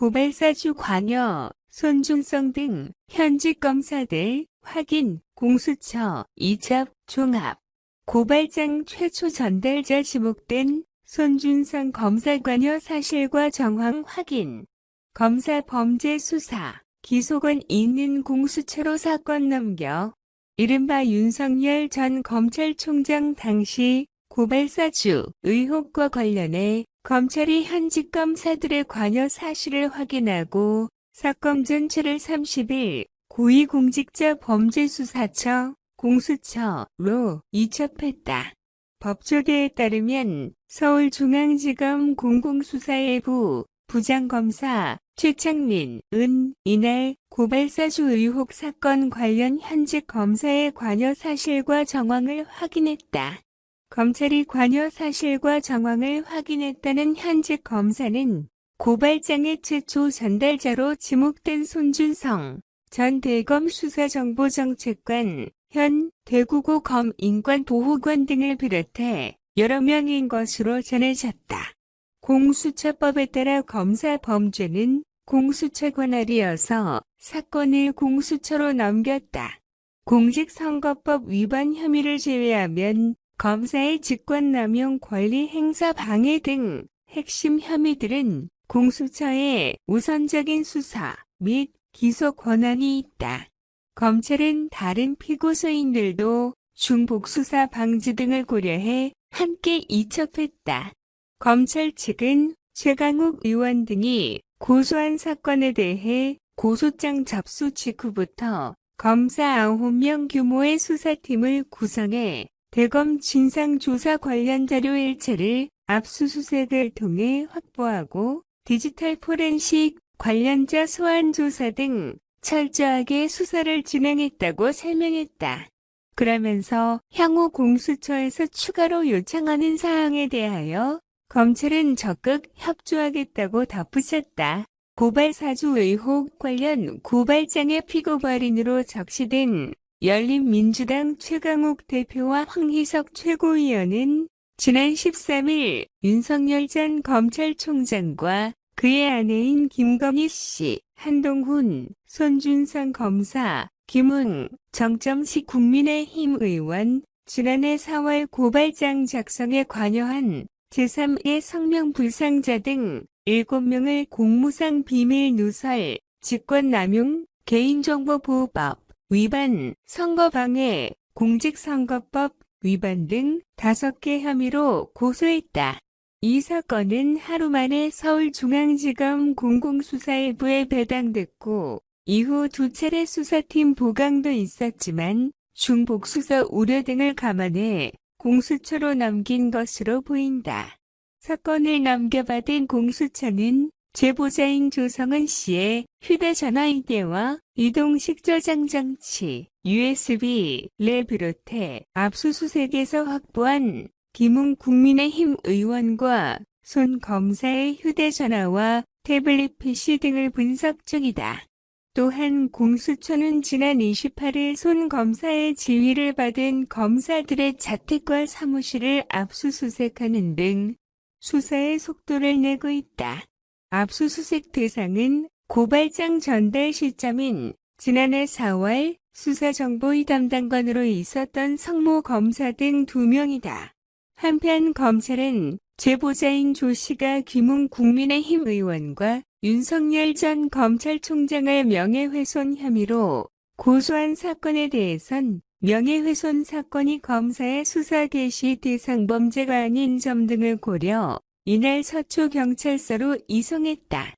고발사주 관여, 손준성 등 현직 검사들 확인, 공수처, 이첩, 종합. 고발장 최초 전달자 지목된 손준성 검사 관여 사실과 정황 확인. 검사 범죄 수사, 기소권 있는 공수처로 사건 넘겨. 이른바 윤석열 전 검찰총장 당시 고발사주 의혹과 관련해 검찰이 현직 검사들의 관여 사실을 확인하고 사건 전체를 30일 고위공직자 범죄수사처, 공수처로 이첩했다. 법조계에 따르면 서울중앙지검 공공수사일부 부장검사 최창민은 이날 고발사주 의혹 사건 관련 현직 검사의 관여 사실과 정황을 확인했다. 검찰이 관여 사실과 정황을 확인했다는 현직 검사는 고발장의 최초 전달자로 지목된 손준성 전 대검 수사정보정책관, 현 대구고 검 인권보호관 등을 비롯해 여러 명인 것으로 전해졌다. 공수처법에 따라 검사 범죄는 공수처 관할이어서 사건을 공수처로 넘겼다. 공직선거법 위반 혐의를 제외하면 검사의 직권남용 권리 행사 방해 등 핵심 혐의들은 공수처에 우선적인 수사 및 기소 권한이 있다. 검찰은 다른 피고소인들도 중복 수사 방지 등을 고려해 함께 이첩했다. 검찰 측은 최강욱 의원 등이 고소한 사건에 대해 고소장 접수 직후부터 검사 9명 규모의 수사팀을 구성해 대검 진상조사 관련 자료 일체를 압수수색을 통해 확보하고 디지털 포렌식 관련자 소환 조사 등 철저하게 수사를 진행했다고 설명했다. 그러면서 향후 공수처에서 추가로 요청하는 사항에 대하여 검찰은 적극 협조하겠다고 덧붙였다. 고발사주 의혹 관련 고발장의 피고발인으로 적시된 열린민주당 최강욱 대표와 황희석 최고위원은 지난 13일 윤석열 전 검찰총장과 그의 아내인 김건희 씨, 한동훈, 손준성 검사, 김웅, 정점식 국민의힘 의원, 지난해 4월 고발장 작성에 관여한 제3의 성명 불상자 등 7명을 공무상 비밀 누설, 직권남용, 개인정보보호법 위반, 선거방해, 공직선거법 위반 등 5개 혐의로 고소했다. 이 사건은 하루 만에 서울중앙지검 공공수사일부에 배당됐고 이후 2차례 수사팀 보강도 있었지만 중복 수사 우려 등을 감안해 공수처로 넘긴 것으로 보인다. 사건을 넘겨받은 공수처는 제보자인 조성은 씨의 휴대전화 1대와 이동식 저장 장치, USB를 비롯해 압수수색에서 확보한 김웅 국민의힘 의원과 손 검사의 휴대전화와 태블릿 PC 등을 분석 중이다. 또한 공수처는 지난 28일 손 검사의 지휘를 받은 검사들의 자택과 사무실을 압수수색하는 등 수사의 속도를 내고 있다. 압수수색 대상은 고발장 전달 시점인 지난해 4월 수사정보위 담당관으로 있었던 성모 검사 등 2명이다. 한편 검찰은 제보자인 조 씨가 김웅 국민의힘 의원과 윤석열 전 검찰총장을 명예훼손 혐의로 고소한 사건에 대해선 명예훼손 사건이 검사의 수사 개시 대상 범죄가 아닌 점 등을 고려 이날 서초경찰서로 이송했다.